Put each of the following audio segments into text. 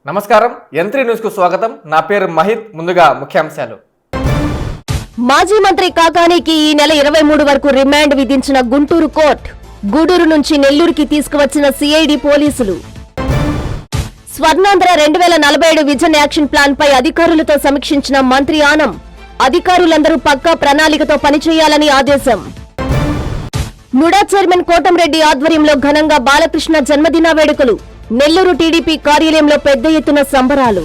నమస్కారం యంత్రి న్యూస్ కు స్వాగతం. నా పేరు మహిత్. ముందుగా ముఖ్యాంశాలు. మాజీ మంత్రి కాకానికి ఈ నెల 23 వరకు రిమాండ్ విధించిన గుంటూరు కోర్టు. గూడూరు నుంచి నెల్లూరుకి తీసుకువచ్చిన సిఐడి పోలీసులు. స్వర్ణాంధ్ర 2047 విజన్ యాక్షన్ ప్లాన్ పై అధికారులతో సమీక్షించిన మంత్రి ఆనం. అధికారులందరూ పక్కా ప్రణాళికతో పనిచేయాలని ఆదేశం. నుడా చైర్మన్ కోటంరెడ్డి ఆధ్వర్యంలో ఘనంగా బాలకృష్ణ జన్మదిన వేడుకలు. నెల్లూరు టీడీపీ కార్యాలయంలో పెద్ద ఎత్తున సంబరాలు.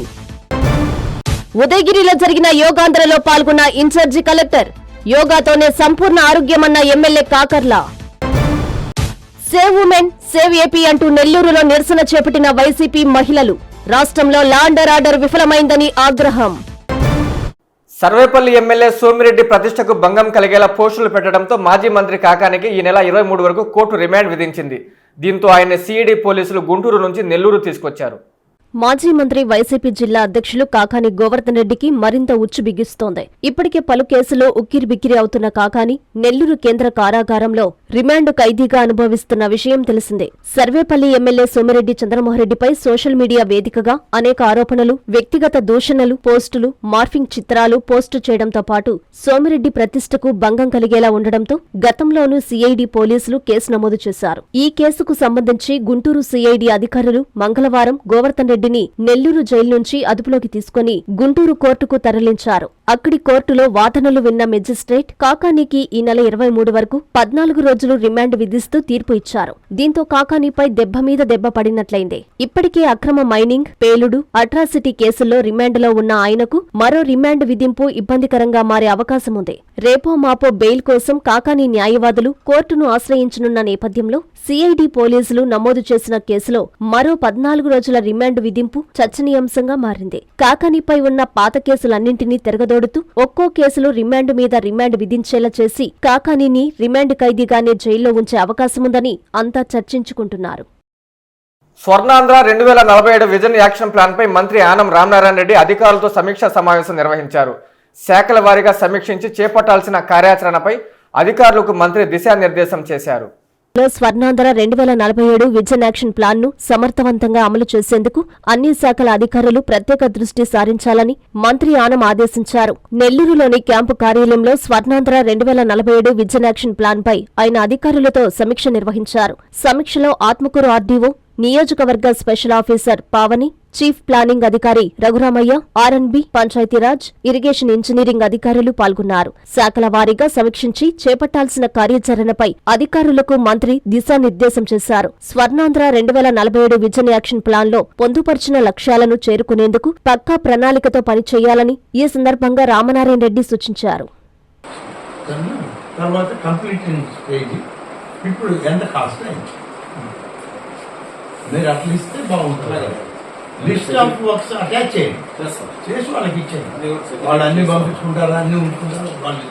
ఉదయగిరిలో జరిగిన యోగాంధ్రలో పాల్గొన్న ఇన్ఛార్జి కలెక్టర్. యోగాతోనే సంపూర్ణ ఆరోగ్యమన్న MLA Kakarla. Save women save AP అంటూ నెల్లూరులో నిరసన చేపట్టిన వైసీపీ మహిళలు. రాష్ట్రంలో లా అండ్ ఆర్డర్ విఫలమైందని ఆగ్రహం. సర్వేపల్లి ఎమ్మెల్యే సోమిరెడ్డి ప్రతిష్టకు భంగం కలిగేలా పోస్టులు పెట్టడంతో మాజీ మంత్రి కాకానికి ఈ నెల 23 వరకు కోర్టు రిమాండ్ విధించింది. దీంతో ఆయన సిఐడి పోలీసులు గుంటూరు నుంచి నెల్లూరు తీసుకొచ్చారు. మాజీ మంత్రి వైసీపీ జిల్లా అధ్యక్షులు కాకాని గోవర్ధన్ రెడ్డికి మరింత ఉచ్చు బిగిస్తోంది. ఇప్పటికే పలు కేసులో ఉక్కిరిబిక్కిరి అవుతున్న కాకాని నెల్లూరు కేంద్ర కారాగారంలో రిమాండ్ ఖైదీగా అనుభవిస్తున్న విషయం తెలిసిందే. సర్వేపల్లి ఎమ్మెల్యే సోమిరెడ్డి చంద్రమోహన్రెడ్డిపై సోషల్ మీడియా వేదికగా అనేక ఆరోపణలు, వ్యక్తిగత దూషణలు, పోస్టులు, మార్ఫింగ్ చిత్రాలు పోస్టు చేయడంతో పాటు సోమిరెడ్డి ప్రతిష్టకు భంగం కలిగేలా ఉండడంతో గతంలోనూ సిఐడి పోలీసులు కేసు నమోదు చేశారు. ఈ కేసుకు సంబంధించి గుంటూరు సిఐడి అధికారులు మంగళవారం గోవర్ధన్ రెడ్డిని నెల్లూరు జైలు నుంచి అదుపులోకి తీసుకుని గుంటూరు కోర్టుకు తరలించారు. అక్కడి కోర్టులో వాదనలు విన్న మెజిస్ట్రేట్ కాకానికి ఈ నెల 23 వరకు 14 రోజులు రిమాండ్ విధిస్తూ తీర్పు ఇచ్చారు. దీంతో కాకానీపై దెబ్బ మీద దెబ్బ పడినట్లయింది. ఇప్పటికే అక్రమ మైనింగ్, పేలుడు, అట్రాసిటీ కేసుల్లో రిమాండ్లో ఉన్న ఆయనకు మరో రిమాండ్ విధింపు ఇబ్బందికరంగా మారే అవకాశం ఉంది. రేపో మాపో బెయిల్ కోసం కాకానీ న్యాయవాదులు కోర్టును ఆశ్రయించనున్న నేపథ్యంలో సిఐడి పోలీసులు నమోదు చేసిన కేసులో మరో 14 రోజుల రిమాండ్ విధింపు చర్చనీయాంశంగా మారింది. కాకానీపై ఉన్న పాత కేసులన్నింటినీ తిరగదోడుతూ ఒక్కో కేసులో రిమాండ్ మీద రిమాండ్ విధించేలా చేసి కాకానీని రిమాండ్ ఖైదీగానే జైల్లో ఉంచే అవకాశముందని అంతా చర్చించుకుంటున్నారు. స్వర్ణాంధ్ర 2047 విజన్ యాక్షన్ ప్లాన్ పై మంత్రి ఆనం రామనారాయణ రెడ్డి అధికారులతో సమీక్షా సమావేశం నిర్వహించారు. శాఖల వారీగా సమీక్షించి చేపట్టాల్సిన కార్యాచరణపై అధికారులకు మంత్రి దిశానిర్దేశం చేశారు. స్వర్ణాంధ్ర 2047 విజన్ యాక్షన్ ప్లాన్ ను సమర్థవంతంగా అమలు చేసేందుకు అన్ని శాఖల అధికారులు ప్రత్యేక దృష్టి సారించాలని మంత్రి ఆనం ఆదేశించారు. నెల్లూరులోని క్యాంపు కార్యాలయంలో స్వర్ణాంధ్ర 2047 విజన్ యాక్షన్ ప్లాన్ పై ఆయన అధికారులతో సమీక్ష నిర్వహించారు. సమీక్షలో ఆత్మకూరు ఆర్డీఓ, నియోజకవర్గ special officer Pavani, chief planning అధికారి రఘురామయ్య, ఆర్ఎండ్బి, పంచాయతీరాజ్, ఇరిగేషన్ ఇంజనీరింగ్ అధికారులు పాల్గొన్నారు. శాఖల వారీగా సమీక్షించి చేపట్టాల్సిన కార్యాచరణపై అధికారులకు మంత్రి దిశానిర్దేశం చేశారు. స్వర్ణాంధ్ర 2047 విజన్ యాక్షన్ ప్లాన్ లో పొందుపరిచిన లక్ష్యాలను చేరుకునేందుకు పక్కా ప్రణాళికతో పనిచేయాలని ఈ సందర్భంగా రామనారాయణ రెడ్డి సూచించారు. మీరు అట్లా ఇస్తే బాగుంటుంది. లిస్ట్ ఆఫ్ వర్క్స్ అటాచ్ చేయండి, చేసి వాళ్ళకి ఇచ్చేయండి. వాళ్ళు అన్ని పంపించుకుంటారా, అన్ని ఉంచుకుంటారా, వాళ్ళు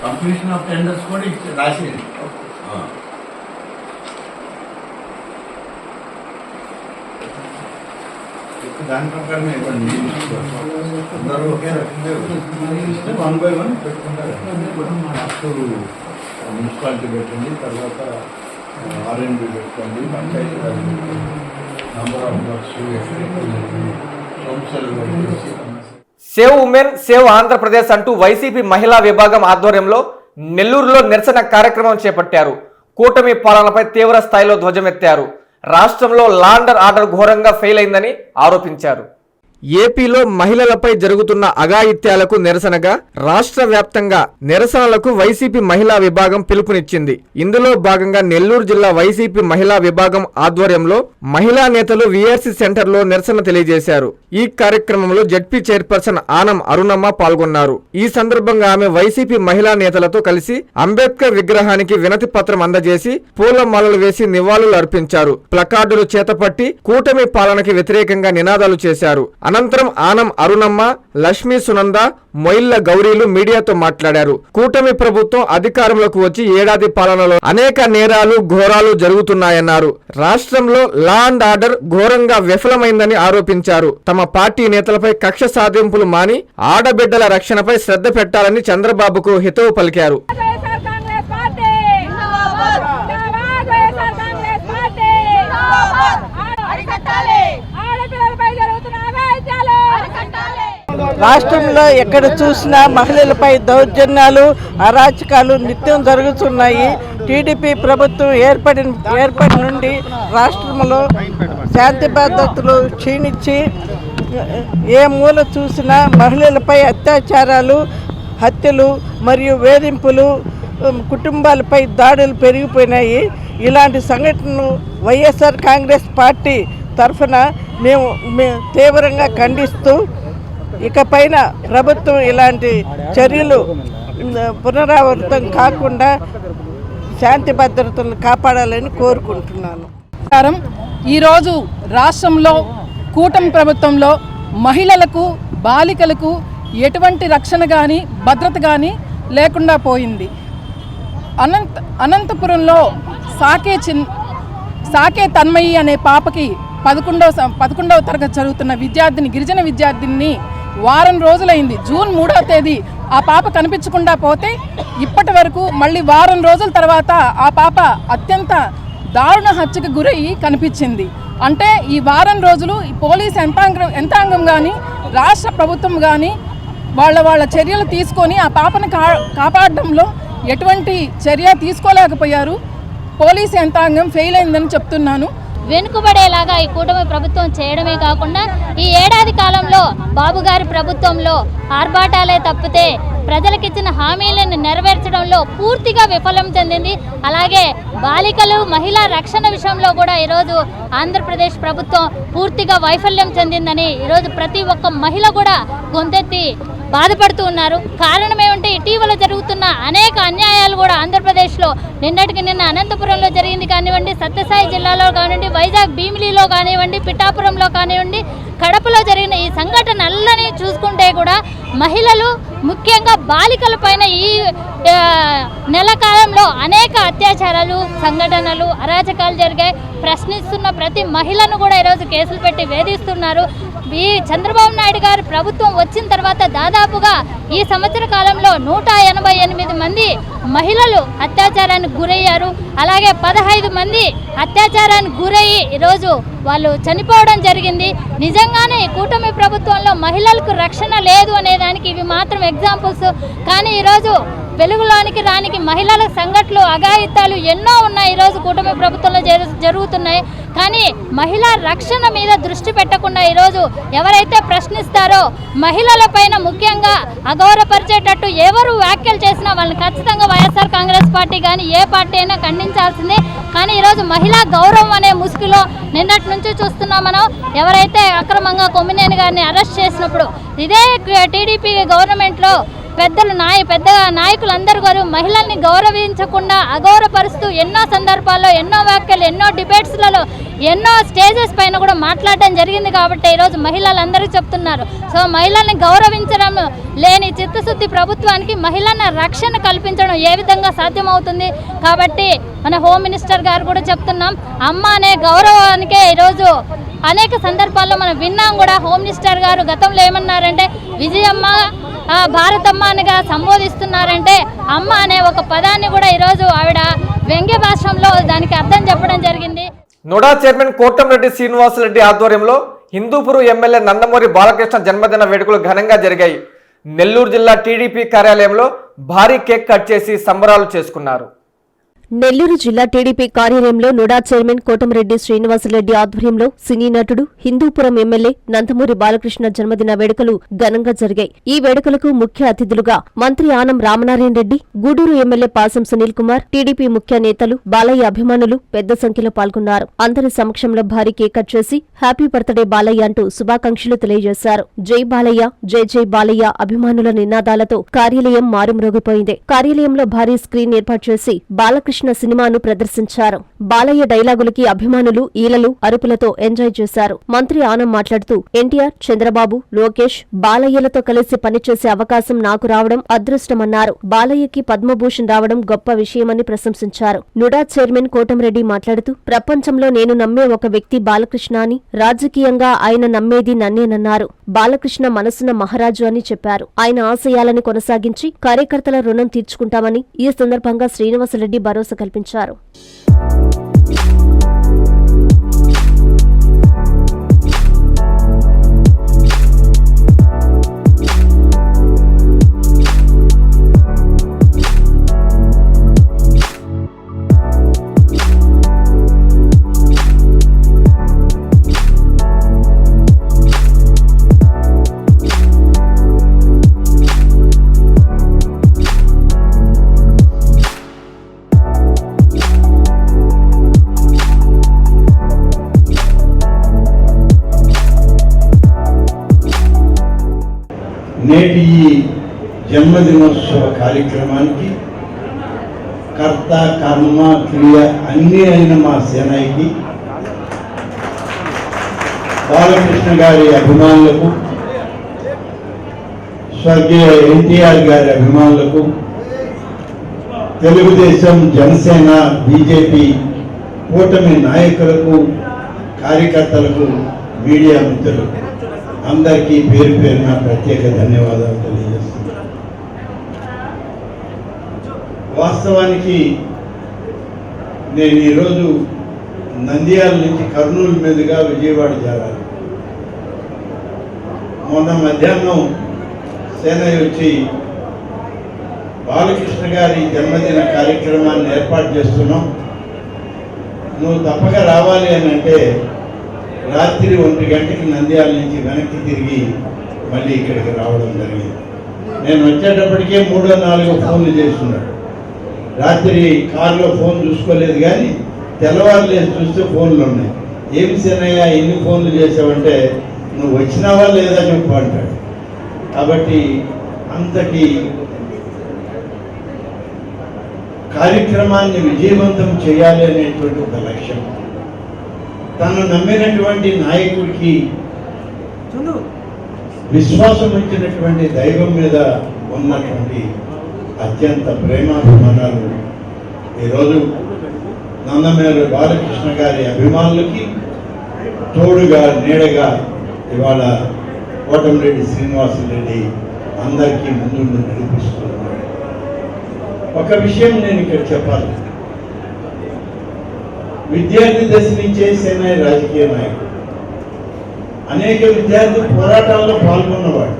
కంప్లీషన్ ఆఫ్ టెండర్స్ కూడా రాసేయండి. దాని ప్రకారమే ఇవ్వండి. అందరూ ఒకే రకంగా 1 by 1 పెట్టుకుంటారు. ఫస్ట్ మున్సిపాలిటీ పెట్టండి, తర్వాత ఆర్ఎండ్బి పెట్టుకోండి, Panchayati Raj number of works, సంస్థలు. సేవ్ ఉమెన్ సేవ్ ఆంధ్రప్రదేశ్ అంటూ వైసీపీ మహిళా విభాగం ఆధ్వర్యంలో నెల్లూరులో నిరసన కార్యక్రమం చేపట్టారు. కూటమి పాలనపై తీవ్ర స్థాయిలో ధ్వజమెత్తారు. రాష్ట్రంలో లా అండ్ ఆర్డర్ ఘోరంగా ఫెయిల్ అయిందని ఆరోపించారు. ఏపీలో మహిళలపై జరుగుతున్న అఘాయిత్యాలకు నిరసనగా రాష్ట్ర వ్యాప్తంగా నిరసనలకు వైసీపీ మహిళా విభాగం పిలుపునిచ్చింది. ఇందులో భాగంగా నెల్లూరు జిల్లా వైసీపీ మహిళా విభాగం ఆధ్వర్యంలో మహిళా నేతలు వీఆర్సీ సెంటర్లో నిరసన తెలియజేశారు. ఈ కార్యక్రమంలో జడ్పీ చైర్పర్సన్ ఆనం అరుణమ్మ పాల్గొన్నారు. ఈ సందర్భంగా ఆమె వైసీపీ మహిళా నేతలతో కలిసి అంబేద్కర్ విగ్రహానికి వినతి పత్రం అందజేసి పూలమాలలు వేసి నివాళులు అర్పించారు. ప్లకార్డులు చేతపట్టి కూటమి పాలనకి వ్యతిరేకంగా నినాదాలు చేశారు. అనంతరం ఆనం అరుణమ్మ, లక్ష్మీ సునంద, మొయిల్ల గౌరీలు మీడియాతో మాట్లాడారు. కూటమి ప్రభుత్వం అధికారంలోకి వచ్చి ఏడాది పాలనలో అనేక నేరాలు ఘోరాలు జరుగుతున్నాయన్నారు. రాష్ట్రంలో లా అండ్ ఆర్డర్ ఘోరంగా విఫలమైందని ఆరోపించారు. తమ పార్టీ నేతలపై కక్ష సాధింపులు మాని ఆడబిడ్డల రక్షణపై శ్రద్ధ పెట్టాలని చంద్రబాబుకు హితవు పలికారు. రాష్ట్రంలో ఎక్కడ చూసినా మహిళలపై దౌర్జన్యాలు, అరాచకాలు నిత్యం జరుగుతున్నాయి. టీడీపీ ప్రభుత్వం ఏర్పడి నుండి రాష్ట్రంలో శాంతి భద్రతలు క్షీణించి ఏ మూల చూసినా మహిళలపై అత్యాచారాలు, హత్యలు మరియు వేధింపులు, కుటుంబాలపై దాడులు పెరిగిపోయినాయి. ఇలాంటి సంఘటనలు వైఎస్ఆర్ కాంగ్రెస్ పార్టీ తరఫున మేము తీవ్రంగా ఖండిస్తూ ఇకపైన ప్రభుత్వం ఇలాంటి చర్యలు పునరావృతం కాకుండా శాంతి భద్రతలను కాపాడాలని కోరుకుంటున్నాను. ఈరోజు రాష్ట్రంలో కూటమి ప్రభుత్వంలో మహిళలకు, బాలికలకు ఎటువంటి రక్షణ కానీ భద్రత కానీ లేకుండా పోయింది. అనంతపురంలో సాకే తన్మయి అనే పాపకి 11వ తరగతి చదువుతున్న గిరిజన విద్యార్థిని వారం రోజులైంది. జూన్ 3వ తేదీ ఆ పాప కనిపించకుండా పోతే ఇప్పటి వరకు మళ్ళీ వారం రోజుల తర్వాత ఆ పాప అత్యంత దారుణ హత్యకు గురయ్యి కనిపించింది. అంటే ఈ వారం రోజులు ఈ పోలీస్ యంత్రాంగం కానీ రాష్ట్ర ప్రభుత్వం కానీ వాళ్ళ చర్యలు తీసుకొని ఆ పాపను కాపాడడంలో ఎటువంటి చర్య తీసుకోలేకపోయారు. పోలీస్ యంత్రాంగం ఫెయిల్ అయిందని చెప్తున్నాను. వెనుకబడేలాగా ఈ కూటమి ప్రభుత్వం చేయడమే కాకుండా ఈ ఏడాది కాలంలో బాబు గారి ప్రభుత్వంలో ఆర్భాటాలే తప్పితే ప్రజలకిచ్చిన హామీలను నెరవేర్చడంలో పూర్తిగా విఫలం చెందింది. అలాగే బాలికలు, మహిళా రక్షణ విషయంలో కూడా ఈరోజు ఆంధ్రప్రదేశ్ ప్రభుత్వం పూర్తిగా వైఫల్యం చెందిందని ఈరోజు ప్రతి ఒక్క మహిళ కూడా గొంతెత్తి బాధపడుతూ ఉన్నారు. కారణం ఏమంటే ఇటీవల జరుగుతున్న అనేక అన్యాయాలు కూడా ఆంధ్రప్రదేశ్లో నిన్నటికి నిన్న అనంతపురంలో జరిగింది కానివ్వండి, సత్యసాయి జిల్లాలో కానివ్వండి, వైజాగ్ భీమిలిలో కానివ్వండి, పిఠాపురంలో కానివ్వండి, కడపలో జరిగిన ఈ సంఘటనలని చూసుకుంటే కూడా మహిళలు, ముఖ్యంగా బాలికల పైన ఈ నెల కాలంలో అనేక అత్యాచారాలు, సంఘటనలు, అరాచకాలు జరిగాయి. ప్రశ్నిస్తున్న ప్రతి మహిళను కూడా ఈరోజు కేసులు పెట్టి వేధిస్తున్నారు. ఈ చంద్రబాబు నాయుడు గారి ప్రభుత్వం వచ్చిన తర్వాత దాదాపుగా ఈ సంవత్సర కాలంలో 188 మంది మహిళలు అత్యాచారానికి గురయ్యారు. అలాగే 15 మంది అత్యాచారానికి గురయ్యి ఈరోజు వాళ్ళు చనిపోవడం జరిగింది. నిజంగానే కూటమి ప్రభుత్వంలో మహిళలకు రక్షణ లేదు అనేదానికి ఇవి మాత్రం ఎగ్జాంపుల్స్. కానీ ఈరోజు వెలుగులోనికి రానికి మహిళల సంఘటనలు, అఘాయిత్యాలు ఎన్నో ఉన్నాయి ఈరోజు కూటమి ప్రభుత్వంలో జరుగుతున్నాయి. కానీ మహిళా రక్షణ మీద దృష్టి పెట్టకుండా ఈరోజు ఎవరైతే ప్రశ్నిస్తారో మహిళల పైన ముఖ్యంగా అగౌరవపరిచేటట్టు ఎవరు వ్యాఖ్యలు చేసినా వాళ్ళని ఖచ్చితంగా వైఎస్ఆర్ కాంగ్రెస్ పార్టీ కానీ ఏ పార్టీ అయినా ఖండించాల్సిందే. కానీ ఈరోజు మహిళా గౌరవం అనే ముసుగులో నిన్నటి నుంచి చూస్తున్నాం మనం. ఎవరైతే అక్రమంగా కొమ్మినేని గారిని అరెస్ట్ చేసినప్పుడు ఇదే టీడీపీ గవర్నమెంట్లో పెద్ద నాయకులందరూ గారు మహిళల్ని గౌరవించకుండా అగౌరవపరుస్తూ ఎన్నో సందర్భాల్లో, ఎన్నో వ్యాఖ్యలు, ఎన్నో డిబేట్స్లలో, ఎన్నో స్టేజెస్ పైన కూడా మాట్లాడడం జరిగింది. కాబట్టి ఈరోజు మహిళలందరూ చెప్తున్నారు. సో మహిళల్ని గౌరవించడం లేని చిత్తశుద్ధి ప్రభుత్వానికి మహిళల రక్షణ కల్పించడం ఏ విధంగా సాధ్యమవుతుంది? కాబట్టి మన హోమ్ మినిస్టర్ గారు కూడా చెప్తున్నాం, అమ్మ అనే గౌరవానికే ఈరోజు అనేక సందర్భాల్లో మనం విన్నాం కూడా. హోమ్ మినిస్టర్ గారు గతంలో ఏమన్నారంటే విజయమ్మ, భారతమ్మ అనిగా సంబోధిస్తున్నారంటే అమ్మ అనే ఒక పదాన్ని కూడా ఈరోజు ఆవిడ వ్యంగ్య భాషలో దానికి అర్థం చెప్పడం జరిగింది. నోడా చైర్మన్ కోటంరెడ్డి శ్రీనివాసరెడ్డి ఆధ్వర్యంలో హిందూపురం ఎమ్మెల్యే నందమూరి బాలకృష్ణ జన్మదిన వేడుకలు ఘనంగా జరిగాయి. నెల్లూరు జిల్లా టీడీపీ కార్యాలయంలో భారీ కేక్ కట్ చేసి సంబరాలు చేసుకున్నారు. నెల్లూరు జిల్లా టీడీపీ కార్యాలయంలో నుడా చైర్మన్ కోటమిరెడ్డి శ్రీనివాసరెడ్డి ఆధ్వర్యంలో సినీ నటుడు, హిందూపురం ఎమ్మెల్యే నందమూరి బాలకృష్ణ జన్మదిన వేడుకలు ఘనంగా జరిగాయి. ఈ వేడుకలకు ముఖ్య అతిథులుగా మంత్రి ఆనం రామనారాయణ రెడ్డి, గూడూరు ఎమ్మెల్యే పాసం సునీల్ కుమార్, టీడీపీ ముఖ్య నేతలు, బాలయ్య అభిమానులు పెద్ద సంఖ్యలో పాల్గొన్నారు. అందరి సమక్షంలో భారీ కేక్ కట్ చేసి హ్యాపీ బర్త్డే బాలయ్య అంటూ శుభాకాంక్షలు తెలియజేశారు. జై బాలయ్య, జై జై బాలయ్య అభిమానుల నినాదాలతో కార్యాలయం మారుమ్రోగిపోయింది. కార్యాలయంలో భారీ స్క్రీన్ ఏర్పాటు చేసి బాలకృష్ణ బాలకృష్ణ సినిమాను ప్రదర్శించారు. బాలయ్య డైలాగులకి అభిమానులు ఈలలు అరుపులతో ఎంజాయ్ చేశారు. మంత్రి ఆనం మాట్లాడుతూ ఎన్టీఆర్, చంద్రబాబు, లోకేష్, బాలయ్యలతో కలిసి పనిచేసే అవకాశం నాకు రావడం అదృష్టమన్నారు. బాలయ్యకి పద్మభూషణ్ రావడం గొప్ప విషయమని ప్రశంసించారు. నుడా చైర్మన్ కోటంరెడ్డి మాట్లాడుతూ ప్రపంచంలో నేను నమ్మే ఒక వ్యక్తి బాలకృష్ణ అని, రాజకీయంగా ఆయన నమ్మేది నన్నేనన్నారు. బాలకృష్ణ మనసున్న మహారాజు అని చెప్పారు. ఆయన ఆశయాలను కొనసాగించి కార్యకర్తల రుణం తీర్చుకుంటామని ఈ సందర్భంగా శ్రీనివాసరెడ్డి భరోసా కల్పించారు. నేటి ఈ జన్మదినోత్సవ కార్యక్రమానికి కర్త కర్మ క్రియ అన్నీ అయిన మా సేనాయికి, బాలకృష్ణ గారి అభిమానులకు, స్వర్గీయ ఎన్టీఆర్ గారి అభిమానులకు, తెలుగుదేశం, జనసేన, బీజేపీ కూటమి నాయకులకు, కార్యకర్తలకు, మీడియా మిత్రులకు అందరికీ పేరు పేరున ప్రత్యేక ధన్యవాదాలు తెలియజేస్తున్నాను. వాస్తవానికి నేను ఈరోజు నంద్యాల నుంచి కర్నూలు మీదుగా విజయవాడ చేరాలి. మొన్న మధ్యాహ్నం సేనయ్య వచ్చి బాలకృష్ణ గారి జన్మదిన కార్యక్రమాన్ని ఏర్పాటు చేస్తున్నాం, నువ్వు తప్పక రావాలి అని అంటే రాత్రి 1 గంటకి నంద్యాల నుంచి వెనక్కి తిరిగి మళ్ళీ ఇక్కడికి రావడం జరిగింది. నేను వచ్చేటప్పటికే 3-4 ఫోన్లు చేస్తున్నాడు. రాత్రి కారులో ఫోన్ చూసుకోలేదు, కానీ తెల్లవారులేసి చూస్తే ఫోన్లు ఉన్నాయి. ఏమి సేనయ్య ఎన్ని ఫోన్లు చేసావంటే, నువ్వు వచ్చినావా లేదా చెప్పు అంటాడు. కాబట్టి అంతటి కార్యక్రమాన్ని విజయవంతం చేయాలి అనేటువంటి ఒక లక్ష్యం, తను నమ్మినటువంటి నాయకుడికి విశ్వాసం ఇచ్చినటువంటి దైవం మీద ఉన్నటువంటి అత్యంత ప్రేమాభిమానాలు ఈరోజు నందమూరి బాలకృష్ణ గారి అభిమానులకి తోడుగా నీడగా ఇవాళ కోటంరెడ్డి శ్రీనివాసరెడ్డి అందరికీ ముందుండి నడిపిస్తున్నారు. ఒక విషయం నేను ఇక్కడ చెప్పాలి. విద్యార్థి దశ నుంచే సేనయ్య రాజకీయ నాయకుడు, అనేక విద్యార్థి పోరాటాల్లో పాల్గొన్నవాడు.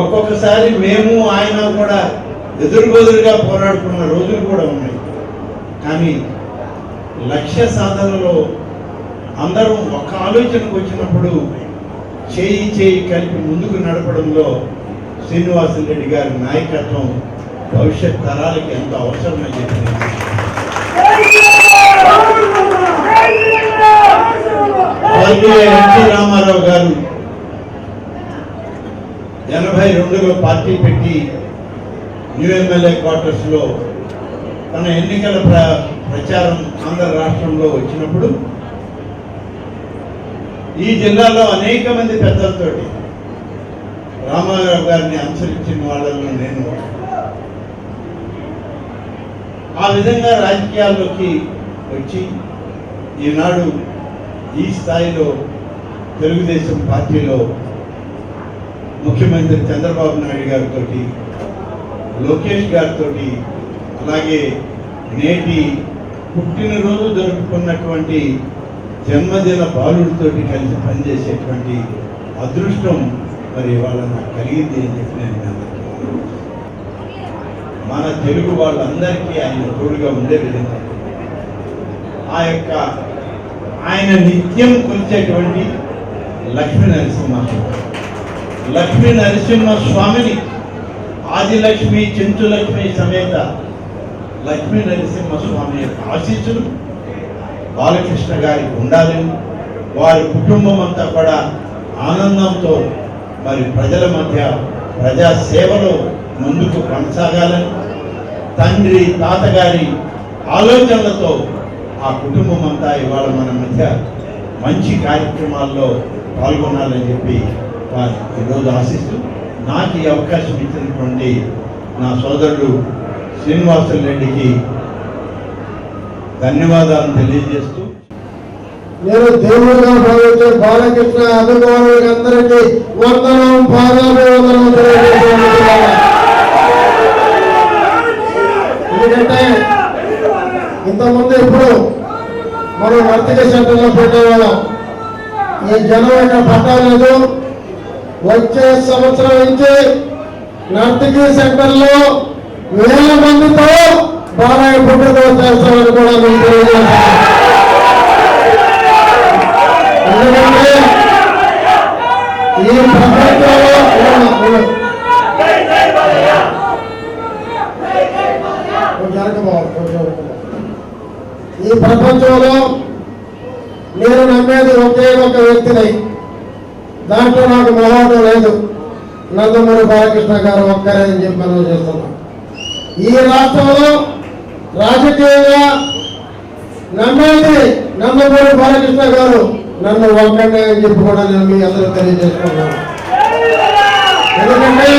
ఒక్కొక్కసారి మేము ఆయన కూడా ఎదురుబెదురుగా పోరాడుకున్న రోజులు కూడా ఉన్నాయి. కానీ లక్ష్య సాధనలో అందరం ఒక ఆలోచనకు వచ్చినప్పుడు చేయి చేయి కలిపి ముందుకు నడపడంలో శ్రీనివాసరెడ్డి గారి నాయకత్వం భవిష్యత్ తరాలకి ఎంత అవసరమని చెప్పి ఎన్టీ రామారావు గారు 82లో పార్టీ పెట్టి న్యూ ఎమ్మెల్యే క్వార్టర్స్ లో తన ఎన్నికల ప్రచారం ఆంధ్ర రాష్ట్రంలో వచ్చినప్పుడు ఈ జిల్లాలో అనేక మంది పెద్దలతోటి రామారావు గారిని అనుసరించిన వాళ్ళలో నేను ఆ విధంగా రాజకీయాల్లోకి వచ్చి ఈనాడు ఈ స్థాయిలో తెలుగుదేశం పార్టీలో ముఖ్యమంత్రి చంద్రబాబు నాయుడు గారితో, లోకేష్ గారితో, అలాగే నేటి పుట్టినరోజు జరుపుకున్నటువంటి జన్మదిన బాలుడితో కలిసి పనిచేసేటువంటి అదృష్టం మరి ఇవాళ నాకు కలిగింది అని చెప్పి నేను మన తెలుగు వాళ్ళందరికీ ఆయన తోడుగా ఉండే విధంగా ఆయన నిత్యం కొలిచేటువంటి లక్ష్మీ నరసింహస్వామిని ఆదిలక్ష్మి, చెంచులక్ష్మి సమేత లక్ష్మీ నరసింహస్వామి యొక్క ఆశీస్సులు బాలకృష్ణ గారికి ఉండాలని, వారి కుటుంబం అంతా కూడా ఆనందంతో మరి ప్రజల మధ్య ప్రజా సేవలో ముందుకు కొనసాగాలని, తండ్రి తాతగారి ఆలోచనలతో ఆ కుటుంబం అంతా ఇవాళ మన మధ్య మంచి కార్యక్రమాల్లో పాల్గొనాలని చెప్పి వారు ఈరోజు ఆశిస్తూ నాకు ఈ అవకాశం ఇచ్చినటువంటి నా సోదరుడు శ్రీనివాసులు రెడ్డికి ధన్యవాదాలు తెలియజేస్తూ నేను దేవుడిగా భావించే బాలకృష్ణ అభిమానులందరికీ వందనం పాదాభివందనం తెలియజేస్తున్నాను. ఎందుకంటే ఇంతకుముందు ఇప్పుడు మనం వర్తిక సెంటర్లో పెట్టేవాళ్ళం. ఈ జనం ఇక్కడ పట్టాలేదు. వచ్చే సంవత్సరం నుంచి నర్తకి సెంటర్లో 1000 మందితో బాలయ్య పుట్టినరోజు చేస్తామని కూడా మీకు తెలియజేస్తాను. ఎందుకంటే ఈ ప్రపంచంలో నేను నమ్మేది ఒకే ఒక వ్యక్తిని. దాంట్లో నాకు మొహమాటం లేదు. నందమూరి బాలకృష్ణ గారు ఒక్కరే అని చెప్పి మనం చేస్తున్నాం. ఈ రాష్ట్రంలో రాజకీయంగా నమ్మేది నందమూరి బాలకృష్ణ గారు. నన్ను ఒక్కడే అని చెప్పి కూడా నేను మీ అందరూ తెలియజేసుకున్నాను. ఎందుకంటే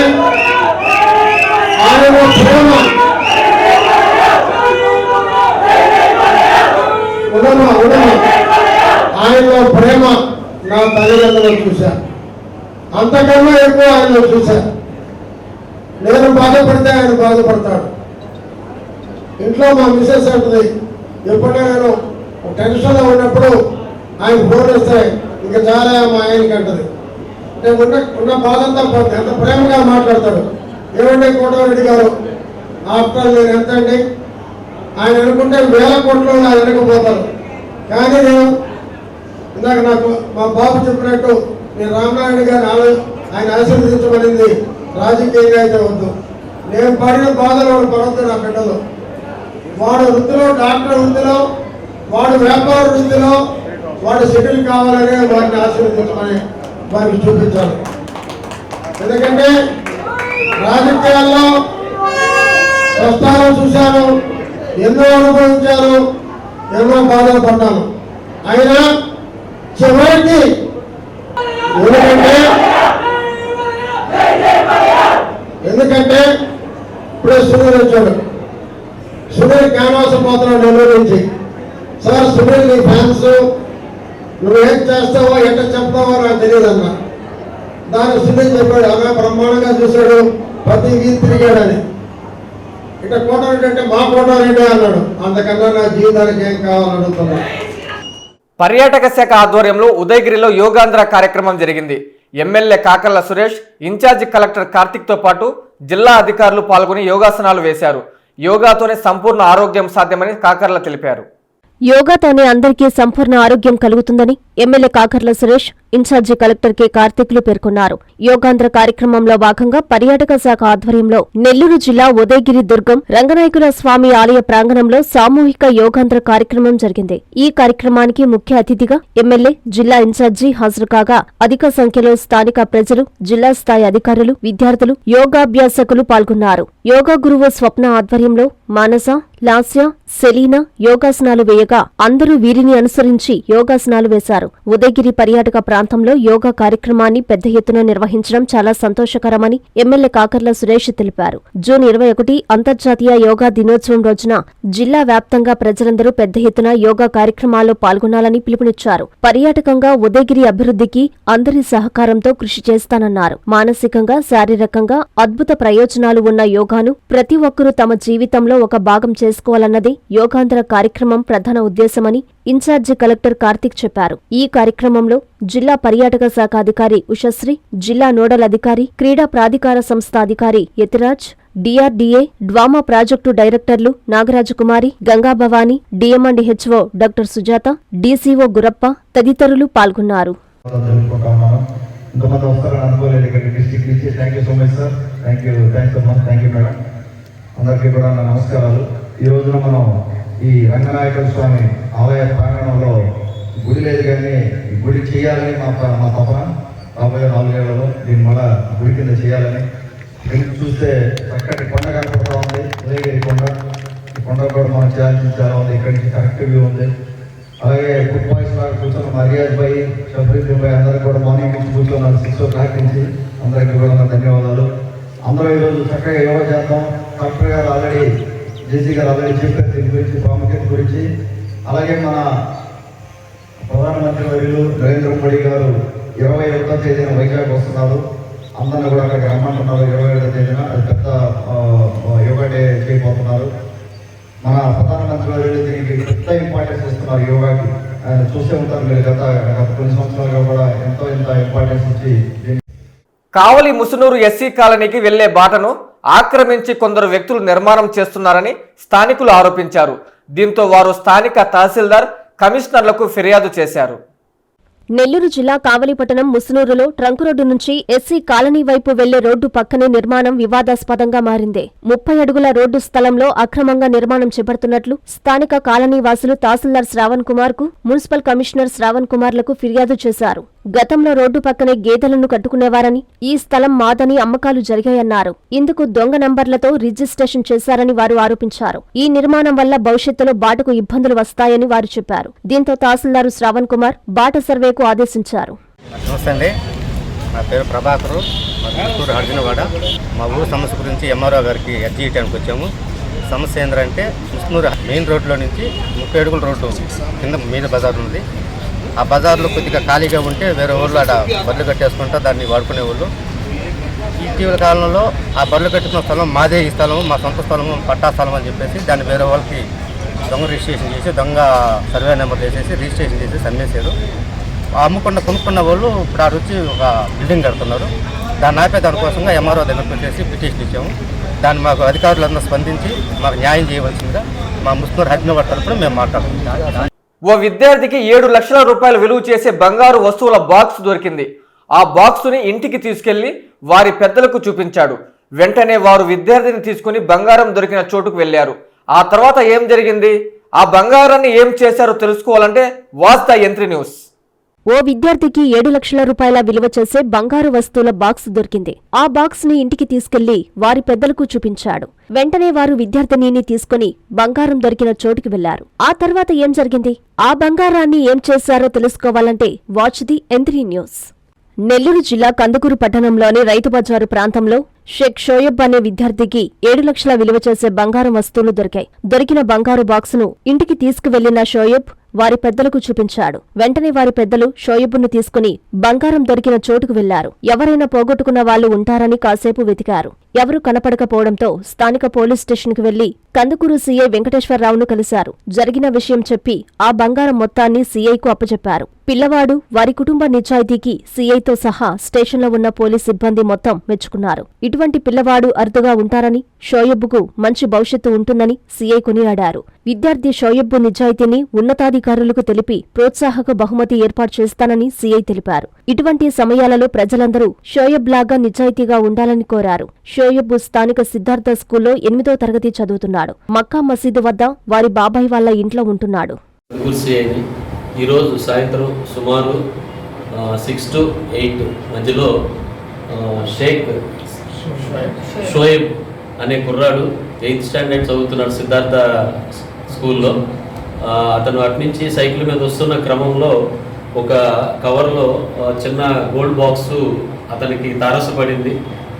ఆయన ప్రేమ ఆయనలో ప్రేమ నా తల్లిదండ్రులను చూశా. అంతకన్నా ఎక్కువ ఆయనలో చూశా. నేను బాధపడితే ఆయన బాధపడతాడు. ఇంట్లో మా మిస్సెస్ అంటుంది, ఎప్పుడైనా నేను టెన్షన్లో ఉన్నప్పుడు ఆయన ఫోన్ వస్తే ఇంకా చాలా మా ఆయనకి అంటది. అంటే ఉన్న బాధంతా పోతుంది. ఎంత ప్రేమగా మాట్లాడతాడు. ఏమంటే కోటరెడ్డి గారు ఆఫ్టర్ నేను ఎంత అండి ఆయన అనుకుంటే 1000 కోట్లు ఆయన వెనకపోతారు. కానీ నేను ఇందాక నాకు మా బాబు చెప్పినట్టు నేను రామనాయుడు గారిని ఆయన ఆశీర్వదించబడింది రాజకీయంగా అయితే వద్దు. నేను పడిన బాధలు వాడు పడవద్దు. నా బిడ్డలు వాడు వృత్తిలో డాక్టర్ వృత్తిలో వాడు వ్యాపార వృత్తిలో వాడు సెటిల్ కావాలనే వారిని ఆశీర్వదించమని వారికి చూపించాలి. ఎందుకంటే రాజకీయాల్లో కష్టాలు చూశాను, ఎన్నో అనుభవించాను, ఎన్నో బాధలు పడ్డాను. అయినా చివరికి ఎందుకంటే ఇప్పుడే సునీల్ వచ్చాడు. సునీల్ క్యాన్వాస్ పోతున్నాడు నెల్లూరు నుంచి. సార్ సునీల్ నీ ఫ్యాన్స్, నువ్వేం చేస్తావో ఎట్లా చెప్తావో నాకు తెలియదు అన్న. దానికి సునీల్ చెప్పాడు, ఆమె బ్రహ్మాండంగా చూశాడు, ప్రతి వీధి తిరిగాడని. ఇట్లా కోటారెడ్డి అంటే మా కోటారెడ్డి అన్నాడు. అంతకన్నా నా జీవితానికి ఏం కావాలని అడుగుతున్నాడు. పర్యాటక శాఖ ఆధ్వర్యంలో ఉదయగిరిలో యోగాంధ్ర కార్యక్రమం జరిగింది. MLA Kakarla Suresh, in charge collector కార్తిక్తో పాటు జిల్లా అధికారులు పాల్గొని యోగాసనాలు వేశారు. యోగాతోనే సంపూర్ణ ఆరోగ్యం సాధ్యమని కాకర్ల తెలిపారు. యోగాతోనే అందరికీ సంపూర్ణ ఆరోగ్యం కలుగుతుందని MLA Kakarla Suresh, in charge collector K కార్తిక్లు పేర్కొన్నారు. యోగాంధ్ర కార్యక్రమంలో భాగంగా పర్యాటక శాఖ ఆధ్వర్యంలో నెల్లూరు జిల్లా ఉదయగిరి దుర్గం రంగనాయకుల స్వామి ఆలయ ప్రాంగణంలో సామూహిక యోగాంధ్ర కార్యక్రమం జరిగింది. ఈ కార్యక్రమానికి ముఖ్య అతిథిగా ఎమ్మెల్యే, జిల్లా ఇన్ఛార్జి హాజరు కాగా అధిక సంఖ్యలో స్థానిక ప్రజలు, జిల్లా స్థాయి అధికారులు, విద్యార్థులు, యోగాభ్యాసకులు పాల్గొన్నారు. యోగా గురువు స్వప్న ఆధ్వర్యంలో మానస, లాస్య, సెలీనా యోగాసనాలు వేయగా అందరూ వీరిని అనుసరించి యోగాసనాలు వేశారు. ఉదయగిరి పర్యాటక ప్రాంతంలో యోగా కార్యక్రమాన్ని పెద్ద ఎత్తున నిర్వహించడం చాలా సంతోషకరమని ఎమ్మెల్యే కాకర్ల సురేష్ తెలిపారు. జూన్ 21 అంతర్జాతీయ యోగా దినోత్సవం రోజున జిల్లా వ్యాప్తంగా ప్రజలందరూ పెద్ద ఎత్తున యోగా కార్యక్రమాల్లో పాల్గొనాలని పిలుపునిచ్చారు. పర్యాటకంగా ఉదయగిరి అభివృద్ధికి అందరి సహకారంతో కృషి చేస్తానన్నారు. మానసికంగా, శారీరకంగా అద్భుత ప్రయోజనాలు ఉన్న యోగాను ప్రతి ఒక్కరూ తమ జీవితంలో ఒక భాగం చేసుకోవాలన్నదే యోగాంధ్ర కార్యక్రమం ప్రధాన ఉద్దేశమని ఇన్ఛార్జి కలెక్టర్ కార్తిక్ చెప్పారు. ఈ కార్యక్రమంలో జిల్లా పర్యాటక శాఖ అధికారి ఉషశ్రీ, జిల్లా నోడల్ అధికారి, క్రీడా ప్రాధికార సంస్థ అధికారి యతిరాజ్, డిఆర్డీఏ డ్వామా ప్రాజెక్టు డైరెక్టర్లు నాగరాజకుమారి, గంగాభవాని, డిఎం&హెచ్ఓ డాక్టర్ సుజాత, డీసీఓ గురప్ప తదితరులు పాల్గొన్నారు. అందరికీ కూడా నా నమస్కారాలు. ఈ రోజున మనం ఈ రంగనాయకుల స్వామి ఆలయ ప్రాంగణంలో గుడి లేదు కానీ గుడి చేయాలని మా తపన. రాబోయే 4 ఏళ్లలో దీన్ని మళ్ళా గుడి కింద చేయాలని. చూస్తే చక్కటి కొండ కనపడుతూ ఉంది, ఉదయగిరి కొండ. ఈ ఉండడం కూడా మనం చేయాల్సింది చాలా ఉంది. ఇక్కడి నుంచి కరెక్ట్ వ్యూ ఉంది. అలాగే గుడ్ బాయ్స్ లాగా కూర్చొని మర్యాజ్ భాయ్, షఫరీద్ భాయ్ అందరూ కూడా మార్నింగ్ నుంచి కూర్చున్నారు 6 o'clock నుంచి. అందరికీ కూడా ధన్యవాదాలు. అందరూ ఈరోజు చక్కగా యోగా చేద్దాం. డాక్టర్ గారు ఆల్రెడీ, జేసీ గారు ఆల్రెడీ చెప్పారు దీని గురించి, ప్రాముఖ్యత గురించి. అలాగే మన ప్రధానమంత్రి వర్యులు నరేంద్ర మోడీ గారు 21వ తేదీన వైజాగ్ వస్తున్నారు. అందరినీ కూడా అక్కడికి రమ్మంటున్నారు. 21వ తేదీన అది పెద్ద యోగా డే చేయబోతున్నారు. మన ప్రధానమంత్రి వర్యులు దీనికి పెద్ద ఇంపార్టెన్స్ ఇస్తున్నారు యోగాకి. ఆయన చూసే ఉంటారు మీరు గత కొన్ని సంవత్సరాలుగా కూడా ఎంతో ఇంపార్టెన్స్ ఇచ్చి. కావలి ముసునూరు ఎస్సీ కాలనీకి వెళ్లే బాటను ఆక్రమించి కొందరు వ్యక్తులు నిర్మాణం చేస్తున్నారని స్థానికులు ఆరోపించారు. దీంతో వారు స్థానిక తహసీల్దార్, కమిషనర్లకు ఫిర్యాదు చేశారు. నెల్లూరు జిల్లా కావలిపట్టణం ముసునూరులో ట్రంక్ రోడ్డు నుంచి ఎస్సీ కాలనీ వైపు వెళ్లే రోడ్డు పక్కనే నిర్మాణం వివాదాస్పదంగా మారింది. 30 అడుగుల రోడ్డు స్థలంలో అక్రమంగా నిర్మాణం చేపడుతున్నట్లు స్థానిక కాలనీ వాసులు తహసీల్దార్ శ్రావణ్ కుమార్ కు, మున్సిపల్ కమిషనర్ శ్రావణ్ కుమార్లకు ఫిర్యాదు చేశారు. గతంలో రోడ్డు పక్కనే గేదెలను కట్టుకునేవారని, ఈ స్థలం మాదని అమ్మకాలు జరిగాయన్నారు. ఇందుకు దొంగ నంబర్లతో రిజిస్ట్రేషన్ చేశారని వారు ఆరోపించారు. ఈ నిర్మాణం వల్ల భవిష్యత్తులో బాటకు ఇబ్బందులు వస్తాయని వారు చెప్పారు. దీంతో తహసీల్దారు శ్రావణ్ కుమార్ బాట సర్వేకు ఆదేశించారు. నమస్తే అండి, నా పేరు ప్రభాకరు, చిత్తూరు అర్జునవాడ. మా ఊరు సమస్య గురించి ఎంఆర్ఓ గారికి అర్జీ ఇవ్వడానికి వచ్చాము. సమస్య ఏంటంటే ముస్నూరు మెయిన్ రోడ్లో నుంచి 30 అడుగుల రోడ్డు కింద మీద బజార్ ఉంది. ఆ బజార్లో కొద్దిగా ఖాళీగా ఉంటే వేరే ఊళ్ళో ఆడ బర్రెలు కట్టేసుకుంటా దాన్ని వాడుకునే వాళ్ళు. ఇటీవల కాలంలో ఆ బర్రెలు కట్టుకున్న స్థలం మాదే, ఈ స్థలం మా సొంత స్థలం, పట్టా స్థలం అని చెప్పేసి దాన్ని వేరే వాళ్ళకి దొంగ రిజిస్ట్రేషన్ చేసి, దొంగ సర్వే నెంబర్ చేసేసి రిజిస్ట్రేషన్ చేసి అమ్మేశారు. కొనుక్కున్న వాళ్ళు ఇప్పుడు ఆ వచ్చి ఒక బిల్డింగ్ కడుతున్నారు. దాన్ని ఆపే దానికోసంగా ఎంఆర్ఓ దగ్గరకు వచ్చేసి పిటిషన్ ఇచ్చాము. దాన్ని మాకు అధికారులందరూ స్పందించి మాకు న్యాయం చేయవలసిందిగా మా ముస్నూరు హజ్నవాడ తరపున మేము మాట్లాడుతున్నాం. ఓ విద్యార్థికి 7 లక్షల రూపాయలు విలువ చేసే బంగారు వస్తువుల బాక్స్ దొరికింది. ఆ బాక్సుని ఇంటికి తీసుకెళ్లి వారి పెద్దలకు చూపించాడు. వెంటనే వారు విద్యార్థిని తీసుకుని బంగారం దొరికిన చోటుకు వెళ్లారు. ఆ తర్వాత ఏం జరిగింది, ఆ బంగారాన్ని ఏం చేశారో తెలుసుకోవాలంటే వాచ్ ద ఎంట్రీ న్యూస్. ఓ విద్యార్థికి 7 లక్షల రూపాయల విలువ చేసే బంగారు వస్తువుల బాక్స్ దొరికింది. ఆ బాక్స్ ని ఇంటికి తీసుకెళ్లి వారి పెద్దలకు చూపించాడు. వెంటనే వారు విద్యార్థినిని తీసుకుని బంగారం దొరికిన చోటుకి వెళ్లారు. ఆ తర్వాత ఏం జరిగింది, ఆ బంగారాన్ని ఏం చేశారో తెలుసుకోవాలంటే watch the entry news. Nellore జిల్లా కందుకూరు పట్టణంలోని రైతు బజారు ప్రాంతంలో షేక్ షోయబ్ అనే విద్యార్థికి 7 లక్షల విలువ చేసే బంగారం వస్తువులు దొరికాయి. దొరికిన బంగారు బాక్సును ఇంటికి తీసుకువెళ్లిన షోయబ్ వారి పెద్దలకు చూపించాడు. వెంటనే వారి పెద్దలు షోయబ్ను తీసుకుని బంగారం దొరికిన చోటుకు వెళ్లారు. ఎవరైనా పోగొట్టుకున్న వాళ్లు ఉంటారని కాసేపు వెతికారు. ఎవరూ కనపడకపోవడంతో స్థానిక పోలీస్ స్టేషన్కు వెళ్లి కందుకూరు సీఐ వెంకటేశ్వరరావును కలిశారు. జరిగిన విషయం చెప్పి ఆ బంగారం మొత్తాన్ని సీఐకు అప్పచెప్పారు. పిల్లవాడు, వారి కుటుంబ నిజాయితీకి సీఐతో సహా స్టేషన్లో ఉన్న పోలీస్ సిబ్బంది మొత్తం మెచ్చుకున్నారు. ఇటువంటి పిల్లవాడు అరుదుగా ఉంటారని, షోయబ్కు మంచి భవిష్యత్తు ఉంటుందని సీఐ కొనియాడారు. విద్యార్థి షోయబ్ నిజాయితీని ఉన్నతాధికారులకు తెలిపి ప్రోత్సాహక బహుమతి ఏర్పాటు చేస్తానని సీఐ తెలిపారు. ఇటువంటి సమయాలలో ప్రజలందరూ షోయబ్ లాగా నిజాయితీగా ఉండాలని కోరారు. షోయబ్ స్థానిక సిద్ధార్థ స్కూల్లో 8వ తరగతి చదువుతున్నాడు. మక్కా మసీదు వద్ద వారి బాబాయ్ వాళ్ళ ఇంట్లో ఉంటున్నాడు. ఈరోజు సాయంత్రం సుమారు 6 to 8 మధ్యలో షేక్ షోయబ్ అనే కుర్రాడు 8th స్టాండర్డ్ చదువుతున్నాడు సిద్ధార్థ స్కూల్లో. అతను అటు నుంచి సైకిల్ మీద వస్తున్న క్రమంలో ఒక కవర్లో చిన్న గోల్డ్ బాక్సు అతనికి తారసపడింది.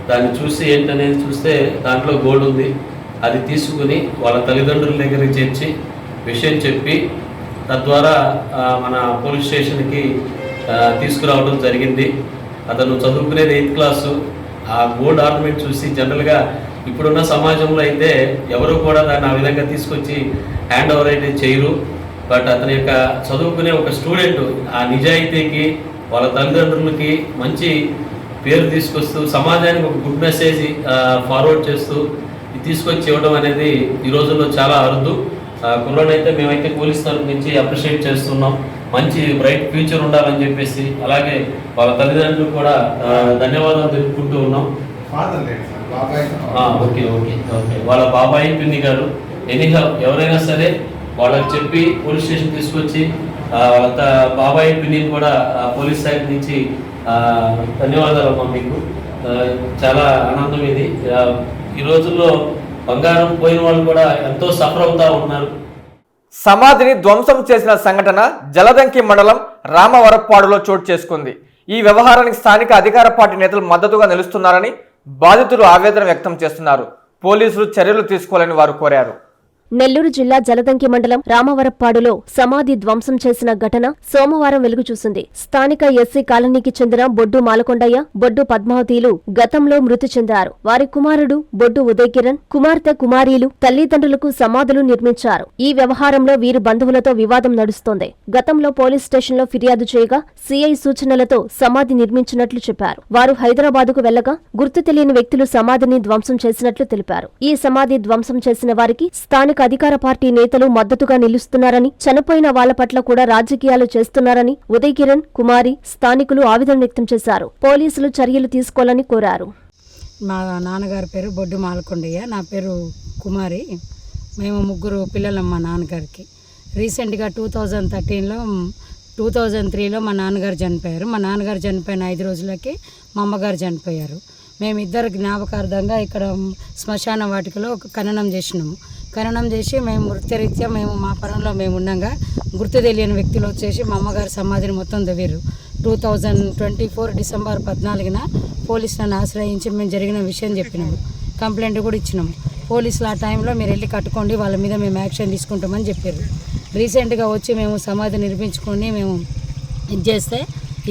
దాన్ని చూసి ఏంటనేది చూస్తే దాంట్లో గోల్డ్ ఉంది. అది తీసుకుని వాళ్ళ తల్లిదండ్రుల దగ్గరికి చేర్చి విషయం చెప్పి తద్వారా మన పోలీస్ స్టేషన్కి తీసుకురావడం జరిగింది. అతను చదువుకునేది 8th క్లాసు. ఆ గోల్డ్ ఆర్నమెంట్ చూసి జనరల్గా ఇప్పుడున్న సమాజంలో అయితే ఎవరు కూడా దాన్ని ఆ విధంగా తీసుకొచ్చి హ్యాండ్ ఓవర్ అయితే చేయరు. బట్ అతని యొక్క చదువుకునే ఒక స్టూడెంట్ ఆ నిజాయితీకి వాళ్ళ తల్లిదండ్రులకి మంచి పేరు తీసుకొస్తూ సమాజానికి ఒక గుడ్ మెసేజ్ ఫార్వర్డ్ చేస్తూ తీసుకొచ్చి ఇవ్వడం అనేది ఈ రోజుల్లో చాలా అరుదు. కుర్రోనైతే మేమైతే పోలీస్ తరఫు నుంచి అప్రిషియేట్ చేస్తున్నాం. మంచి బ్రైట్ ఫ్యూచర్ ఉండాలని చెప్పేసి, అలాగే వాళ్ళ తల్లిదండ్రులు కూడా ధన్యవాదాలు తెలుపుకుంటూ ఉన్నాం. ఓకే ఓకే ఓకే వాళ్ళ బాబాయి పిన్ని గారు ఎనీహౌ ఎవరైనా సరే వాళ్ళకి చెప్పి పోలీస్ స్టేషన్ తీసుకొచ్చి వాళ్ళ బాబాయి పిన్నిని కూడా పోలీస్ సైడ్ నుంచి ధన్యవాదాలు అమ్మా. మీకు చాలా ఆనందం ఇది. ఈ రోజుల్లో బంగారం పోయిన వాళ్ళు కూడా ఎంతో సఫర్ అవుతూ ఉన్నారు. సమాధిని ధ్వంసం చేసిన సంఘటన జలదంకి మండలం రామవరప్పాడులో చోటు చేసుకుంది. ఈ వ్యవహారానికి స్థానిక అధికార పార్టీ నేతలు మద్దతుగా నిలుస్తున్నారని బాధితులు ఆవేదన వ్యక్తం చేస్తున్నారు. పోలీసులు చర్యలు తీసుకోవాలని వారు కోరారు. నెల్లూరు జిల్లా జలదంకి మండలం రామవరప్పాడులో సమాధి ధ్వంసం చేసిన ఘటన సోమవారం వెలుగుచూసింది. స్థానిక ఎస్సీ కాలనీకి చెందిన బొడ్డు మాలకొండయ్య, బొడ్డు పద్మావతిలు గతంలో మృతి చెందారు. వారి కుమారుడు బొడ్డు ఉదయ్ కిరణ్, కుమార్తె కుమారీలు తల్లిదండ్రులకు సమాధులు నిర్మించారు. ఈ వ్యవహారంలో వీరి బంధువులతో వివాదం నడుస్తోంది. గతంలో పోలీస్ స్టేషన్లో ఫిర్యాదు చేయగా సీఐ సూచనలతో సమాధి నిర్మించినట్లు చెప్పారు. వారు హైదరాబాదుకు వెళ్లగా గుర్తు తెలియని వ్యక్తులు సమాధిని ధ్వంసం చేసినట్లు తెలిపారు. ఈ సమాధి ధ్వంసం చేసిన వారికి స్థానిక అధికార పార్టీ నేతలు మద్దతుగా నిలుస్తున్నారని, చనిపోయిన వాళ్ల పట్ల కూడా రాజకీయాలు చేస్తున్నారని ఉదయ్ కిరణ్, కుమారి, స్థానికులు ఆవేదన వ్యక్తం చేశారు. పోలీసులు చర్యలు తీసుకోవాలని కోరారు. మా నాన్నగారి పేరు బొడ్డు మాలకొండయ్య, నా పేరు కుమారి. మేము ముగ్గురు పిల్లలం మా నాన్నగారికి. రీసెంట్గా 2003లో మా నాన్నగారు చనిపోయారు. మా నాన్నగారు చనిపోయిన 5 రోజులకి మా అమ్మగారు చనిపోయారు. మేమిద్దరు జ్ఞాపకార్థంగా ఇక్కడ శ్మశాన వాటికలో ఒక ఖననం చేసి మేము వృత్తిరీత్యా మేము మా పరంలో మేము ఉండగా గుర్తు తెలియని వ్యక్తులు వచ్చేసి మా అమ్మగారి సమాధిని మొత్తం దవ్వారు. 2024 డిసెంబర్ 14న పోలీసులను ఆశ్రయించి మేము జరిగిన విషయం చెప్పినాము, కంప్లైంట్ కూడా ఇచ్చినాము. పోలీసులు ఆ టైంలో మీరు వెళ్ళి కట్టుకోండి, వాళ్ళ మీద మేము యాక్షన్ తీసుకుంటామని చెప్పారు. రీసెంట్గా వచ్చి మేము సమాధి నిర్మించుకొని మేము ఇది చేస్తే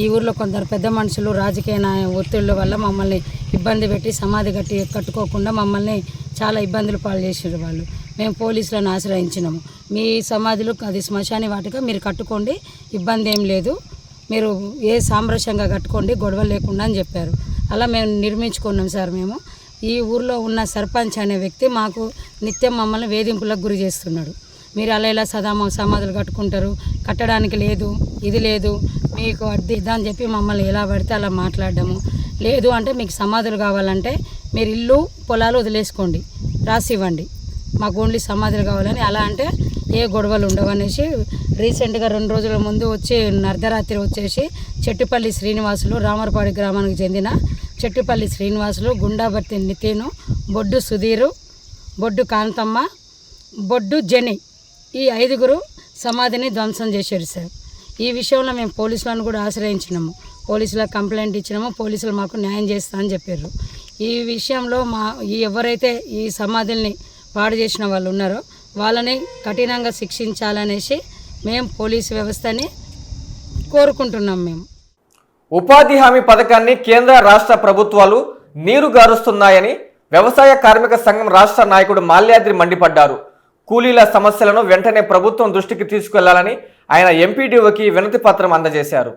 ఈ ఊర్లో కొందరు పెద్ద మనుషులు రాజకీయ ఒత్తిళ్ళ వల్ల మమ్మల్ని ఇబ్బంది పెట్టి సమాధి కట్టుకోకుండా మమ్మల్ని చాలా ఇబ్బందులు పాలు చేసారు వాళ్ళు. మేము పోలీసులను ఆశ్రయించినాము. మీ సమాధులు అది శ్మశాని వాటిగా మీరు కట్టుకోండి, ఇబ్బంది ఏం లేదు, మీరు ఏ సామరస్యంగా కట్టుకోండి, గొడవ లేకుండా అని చెప్పారు. అలా మేము నిర్మించుకున్నాం సార్. మేము ఈ ఊర్లో ఉన్న సర్పంచ్ అనే వ్యక్తి మాకు నిత్యం మమ్మల్ని వేధింపులకు గురి చేస్తున్నాడు. మీరు అలా ఇలా సమాధులు కట్టుకుంటారు, కట్టడానికి లేదు, ఇది లేదు, మీకు అద్దె ఇదని చెప్పి మమ్మల్ని ఎలా పడితే అలా మాట్లాడడము. లేదు అంటే మీకు సమాధులు కావాలంటే మీరు ఇల్లు పొలాలు వదిలేసుకోండి, రాసివ్వండి, మాకు ఓన్లీ సమాధులు కావాలని. అలా అంటే ఏ గొడవలు ఉండవు అనేసి రీసెంట్గా 2 రోజుల ముందు వచ్చి అర్ధరాత్రి వచ్చేసి చెట్టుపల్లి శ్రీనివాసులు, రామరపాడి గ్రామానికి చెందిన చెట్టుపల్లి శ్రీనివాసులు, గుండాబర్తి నితీను, బొడ్డు సుధీరు, బొడ్డు కాంతమ్మ, బొడ్డు జని, ఈ 5గురు సమాధిని ధ్వంసం చేశారు సార్. ఈ విషయంలో మేము పోలీసులను కూడా ఆశ్రయించినాము, పోలీసులకు కంప్లైంట్ ఇచ్చినాము. పోలీసులు మాకు న్యాయం చేస్తా అని చెప్పారు. ఈ విషయంలో ఎవరైతే ఈ సమాధుల్ని పాడు చేసిన వాళ్ళు ఉన్నారో వాళ్ళని కఠినంగా శిక్షించాలనేసి మేము పోలీసు వ్యవస్థని కోరుకుంటున్నాం. మేము ఉపాధి హామీ పథకాన్ని కేంద్ర రాష్ట్ర ప్రభుత్వాలు నీరు గారుస్తున్నాయని వ్యవసాయ కార్మిక సంఘం రాష్ట్ర నాయకుడు మాల్యాద్రి మండిపడ్డారు. కూలీల సమస్యలను వెంటనే ప్రభుత్వం దృష్టికి తీసుకెళ్లాలని ఆయన ఎంపీడీఓకి వినతి పత్రం అందజేశారు.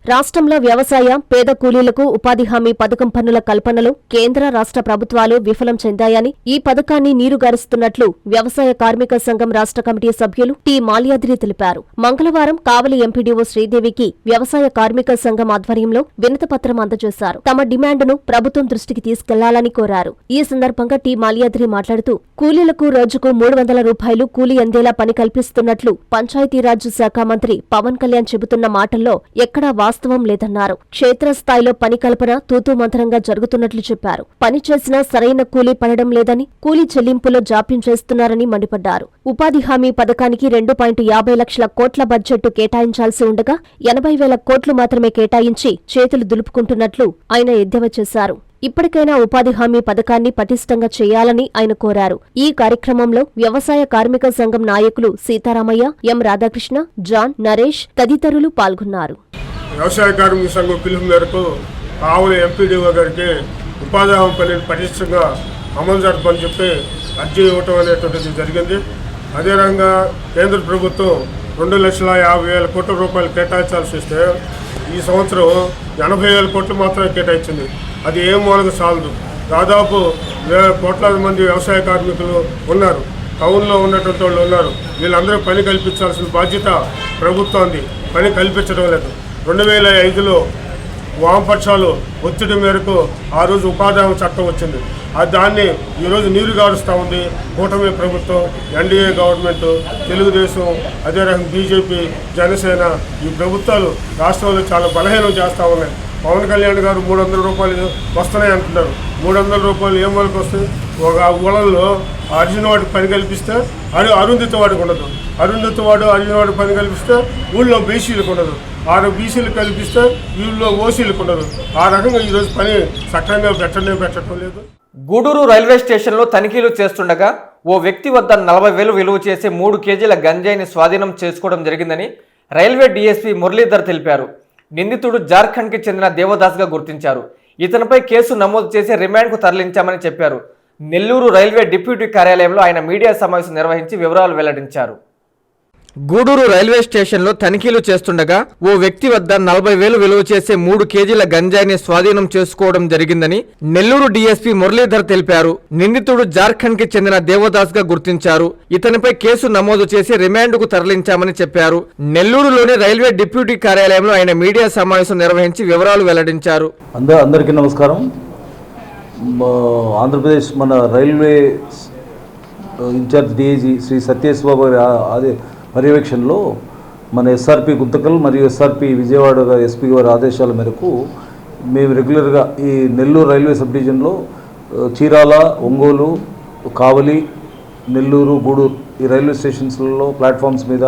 రాష్ట్రంలో వ్యవసాయ, పేద కూలీలకు ఉపాధి హామీ పథకం పన్నుల కల్పనలో కేంద్ర రాష్ట్ర ప్రభుత్వాలు విఫలం చెందాయని, ఈ పథకాన్ని నీరుగారుస్తున్నట్లు వ్యవసాయ కార్మిక సంఘం రాష్ట్ర కమిటీ సభ్యులు టి మాల్యాద్రి తెలిపారు. మంగళవారం కావలి ఎంపీడీఓ శ్రీదేవికి వ్యవసాయ కార్మిక సంఘం ఆధ్వర్యంలో వినతిపత్రం అందజేశారు. తమ డిమాండ్ను ప్రభుత్వం దృష్టికి తీసుకెళ్లాలని కోరారు. ఈ సందర్భంగా టి మాల్యాద్రి మాట్లాడుతూ కూలీలకు రోజుకు 300 రూపాయలు కూలీ అందేలా పని కల్పిస్తున్నట్లు పంచాయతీరాజ్ శాఖ మంత్రి పవన్ కళ్యాణ్ చెబుతున్న మాటల్లో ఎక్కడా వాస్తవం లేదన్నారు. క్షేత్రస్థాయిలో పని కల్పన తూతూ మంత్రంగా జరుగుతున్నట్లు చెప్పారు. పని చేసినా సరైన కూలీ పడడం లేదని, కూలీ చెల్లింపులో జాప్యం చేస్తున్నారని మండిపడ్డారు. ఉపాధి హామీ పథకానికి 2.50 లక్షల కోట్ల బడ్జెట్ కేటాయించాల్సి ఉండగా 80,000 కోట్లు మాత్రమే కేటాయించి చేతులు దులుపుకుంటున్నట్లు ఆయన ఎద్దేవా చేశారు. ఇప్పటికైనా ఉపాధి హామీ పథకాన్ని పటిష్టంగా చేయాలని ఆయన కోరారు. ఈ కార్యక్రమంలో వ్యవసాయ కార్మిక సంఘం నాయకులు సీతారామయ్య, ఎం రాధాకృష్ణ, జాన్, నరేష్ తదితరులు పాల్గొన్నారు. వ్యవసాయ కార్మిక సంఘం పిలుపు మేరకు ఆవుల ఎంపీడీఓ గారికి ఉపాధి హామీ పనిని పటిష్టంగా అమలు జరపని చెప్పి అర్జీ ఇవ్వటం అనేటువంటిది జరిగింది. అదే రకంగా కేంద్ర ప్రభుత్వం 2,50,000 కోట్ల రూపాయలు కేటాయించాల్సి వస్తే ఈ సంవత్సరం 80,000 కోట్లు మాత్రమే కేటాయించింది. అది ఏ మూలంగా సాలదు. దాదాపు కోట్లాది మంది వ్యవసాయ కార్మికులు ఉన్నారు, టౌన్లో ఉన్నటువంటి వాళ్ళు ఉన్నారు. వీళ్ళందరూ పని కల్పించాల్సిన బాధ్యత ప్రభుత్వాన్ని, పని కల్పించడం లేదు. 2005లో వామపక్షాలు ఒత్తిడి మేరకు ఆ రోజు ఉపాధి హామీ చట్టం వచ్చింది. దాన్ని ఈరోజు నీరు గారుస్తూ ఉంది కూటమి ప్రభుత్వం, ఎన్డీఏ గవర్నమెంట్, తెలుగుదేశం, అదే రకం బీజేపీ, జనసేన. ఈ ప్రభుత్వాలు రాష్ట్రంలో చాలా బలహీనం చేస్తూ ఉన్నాయి. పవన్ కళ్యాణ్ గారు 300 రూపాయలు వస్తున్నాయి అంటున్నారు. 300 రూపాయలు ఏం వరకు వస్తుంది? ఒక ఊళ్ళల్లో అర్జున వాడికి పని కల్పిస్తే అరుంధతి వాడికి ఉండదు, అరుంధతి వాడు అర్జున వాడికి పని కల్పిస్తే ఊళ్ళో బీసీలకు ఉండదు, బీసీలకు కల్పిస్తే ఊళ్ళో ఓసీలకు ఉండదు. ఆ రకంగా ఈరోజు పని సక్రమంగా పెట్టడం లేదు. గూడూరు రైల్వే స్టేషన్లో తనిఖీలు చేస్తుండగా ఓ వ్యక్తి వద్ద 40,000 విలువ చేసే 3 కేజీల గంజాయిని స్వాధీనం చేసుకోవడం జరిగిందని రైల్వే డీఎస్పీ మురళీధర్ తెలిపారు. నిందితుడు జార్ఖండ్కి చెందిన దేవదాస్గా గుర్తించారు. ఇతనిపై కేసు నమోదు చేసి రిమాండ్కు తరలించామని చెప్పారు. నెల్లూరు రైల్వే డిప్యూటీ కార్యాలయంలో ఆయన మీడియా సమావేశం నిర్వహించి వివరాలు వెల్లడించారు. గూడూరు రైల్వే స్టేషన్లో తనిఖీలు చేస్తుండగా ఓ వ్యక్తి వద్ద 40,000 విలువ చేసే 3 కేజీల గంజాయిని స్వాధీనం చేసుకోవడం జరిగిందని నెల్లూరు డీఎస్పీ మురళీధర్ తెలిపారు. నిందితుడు జార్ఖండ్కి చెందిన దేవదాస్గా గుర్తించారు. ఇతనిపై కేసు నమోదు చేసి రిమాండ్కు తరలించామని చెప్పారు. నెల్లూరులోని రైల్వే డిప్యూటీ కార్యాలయంలో ఆయన మీడియా సమావేశం నిర్వహించి వివరాలు వెల్లడించారు. అందరికీ నమస్కారం. ఆంధ్రప్రదేశ్ మన railway incharge DIG Shri Satyesh బాబు గారి పర్యవేక్షణలో మన ఎస్ఆర్పి గుంతకల్ మరియు ఎస్ఆర్పి విజయవాడ ఎస్పీ గారి ఆదేశాల మేరకు మేము రెగ్యులర్గా ఈ నెల్లూరు రైల్వే సబ్ డివిజన్లో చీరాల, ఒంగోలు, కావలి, నెల్లూరు, గూడూరు ఈ రైల్వే స్టేషన్స్లలో ప్లాట్ఫామ్స్ మీద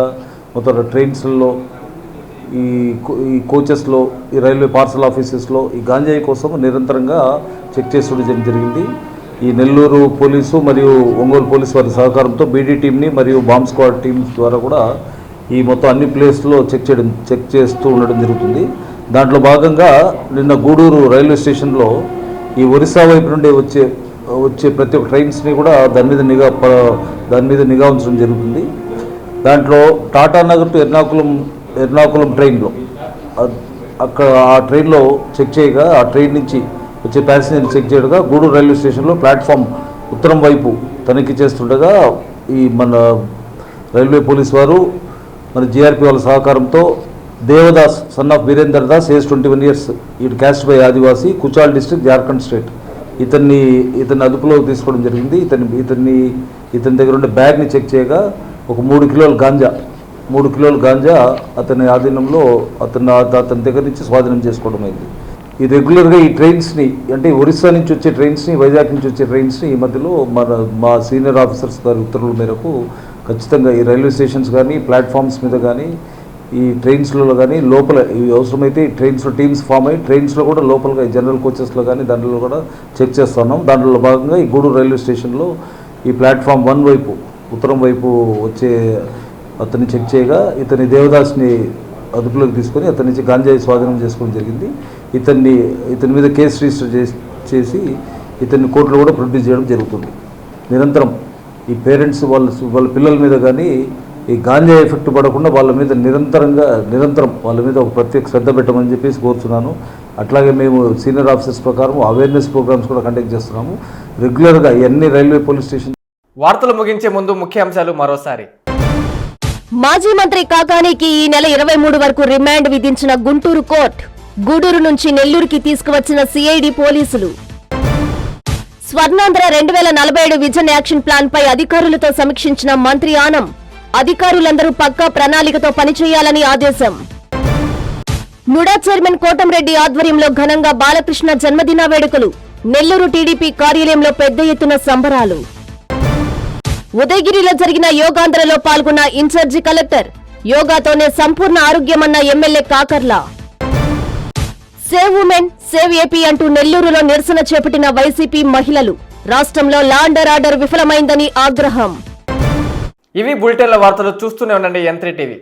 మొత్తం ట్రైన్స్లలో ఈ కోచెస్లో ఈ రైల్వే పార్సల్ ఆఫీసెస్లో ఈ గాంజాయి కోసం నిరంతరంగా చెక్ చేసుకోవడం జరిగింది. ఈ నెల్లూరు పోలీసు మరియు ఒంగోలు పోలీసు వారి సహకారంతో బీడీ టీంని మరియు బాంబ్ స్క్వాడ్ టీమ్స్ ద్వారా కూడా ఈ మొత్తం అన్ని ప్లేస్లో చెక్ చేస్తూ ఉండడం జరుగుతుంది. దాంట్లో భాగంగా నిన్న గూడూరు రైల్వే స్టేషన్లో ఈ ఒరిస్సా వైపు నుండి వచ్చే ప్రతి ఒక్క ట్రైన్స్ని కూడా దాని మీద నిఘా ఉంచడం జరుగుతుంది. దాంట్లో టాటా నగర్ టు ఎర్నాకుళం ట్రైన్లో అక్కడ ఆ ట్రైన్లో చెక్ చేయగా ఆ ట్రైన్ నుంచి వచ్చే ప్యాసింజర్ని చెక్ చేయగా గూడూరు రైల్వే స్టేషన్లో ప్లాట్ఫామ్ ఉత్తరం వైపు తనిఖీ చేస్తుండగా ఈ మన రైల్వే పోలీస్ వారు మన జీఆర్పీ వాళ్ళ సహకారంతో Devdas son of Virender Das age 21 years, ఇటు caste by Adivasi, Kuchal district, Jharkhand state. ఇతన్ని అదుపులోకి తీసుకోవడం జరిగింది. ఇతని దగ్గర ఉండే బ్యాగ్ని చెక్ చేయగా ఒక 3 కిలోల గాంజా అతని ఆధీనంలో అతని దగ్గర నుంచి స్వాధీనం చేసుకోవడం అయింది. ఈ రెగ్యులర్గా ఈ ట్రైన్స్ని అంటే ఒరిస్సా నుంచి వచ్చే ట్రైన్స్ని, వైజాగ్ నుంచి వచ్చే ట్రైన్స్ని ఈ మధ్యలో మా సీనియర్ ఆఫీసర్స్ గారి ఉత్తర్వుల మేరకు ఖచ్చితంగా ఈ రైల్వే స్టేషన్స్ కానీ ప్లాట్ఫామ్స్ మీద కానీ ఈ ట్రైన్స్లలో కానీ లోపల ఇవి అవసరమైతే ఈ ట్రైన్స్లో టీమ్స్ ఫామ్ అయ్యి ట్రైన్స్లో కూడా లోపలగా ఈ జనరల్ కోచెస్లో కానీ దాంట్లో కూడా చెక్ చేస్తున్నాం. దాంట్లో భాగంగా ఈ గూడూరు రైల్వే స్టేషన్లో ఈ ప్లాట్ఫామ్ 1 వైపు ఉత్తరం వైపు వచ్చే అతన్ని చెక్ చేయగా ఇతని దేవదాస్ని అదుపులోకి తీసుకొని అతని నుంచి గాంజాయి స్వాధీనం చేసుకోవడం జరిగింది. ఇతని మీద కేసు రిజిస్టర్ చేసి ఇతన్ని కోర్టులో కూడా ప్రొడ్యూస్ చేయడం జరుగుతుంది. నిరంతరం ఈ పేరెంట్స్ వాళ్ళ పిల్లల మీద కానీ ఈ గాంజా ఎఫెక్ట్ పడకుండా వాళ్ళ మీద నిరంతరం వాళ్ళ మీద ఒక ప్రత్యేక శ్రద్ధ పెట్టమని చెప్పేసి కోరుతున్నాను. అట్లాగే మేము సీనియర్ ఆఫీసర్స్ ప్రకారం అవేర్నెస్ ప్రోగ్రామ్స్ కూడా కండక్ట్ చేస్తున్నాము రెగ్యులర్గా అన్ని రైల్వే పోలీస్ స్టేషన్. వార్తలు ముగించే ముందు ముఖ్యాంశాలు మరోసారి. మాజీ మంత్రి కాకానికి ఈ నెల 23 వరకు రిమాండ్ విధించిన గుంటూరు కోర్టు. గూడూరు నుంచి నెల్లూరుకి తీసుకువచ్చిన సిఐడి పోలీసులు. స్వర్ణాంధ్ర 2047 విజన్ యాక్షన్ ప్లాన్ పై అధికారులతో సమీక్షించిన మంత్రి ఆనం. అధికారులందరూ పక్కా ప్రణాళికతో పనిచేయాలని ఆదేశం. ముడా చైర్మన్ కోటంరెడ్డి ఆధ్వర్యంలో ఘనంగా బాలకృష్ణ జన్మదిన వేడుకలు. నెల్లూరు టీడీపీ కార్యాలయంలో పెద్ద ఎత్తున సంబరాలు. ఉదయగిరిలో జరిగిన యోగాంధ్రలో పాల్గొన్న ఇన్ఛార్జి కలెక్టర్. యోగాతోనే సంపూర్ణ ఆరోగ్యమన్న MLA Kakarla. Save women save AP అంటూ నెల్లూరులో నిరసన చేపట్టిన వైసీపీ మహిళలు. రాష్ట్రంలో లా అండ్ ఆర్డర్ విఫలమైందని ఆగ్రహం. ఇవి బులెటిన్ల వార్తలు. చూస్తూనే ఉండండి M3 టీవీ.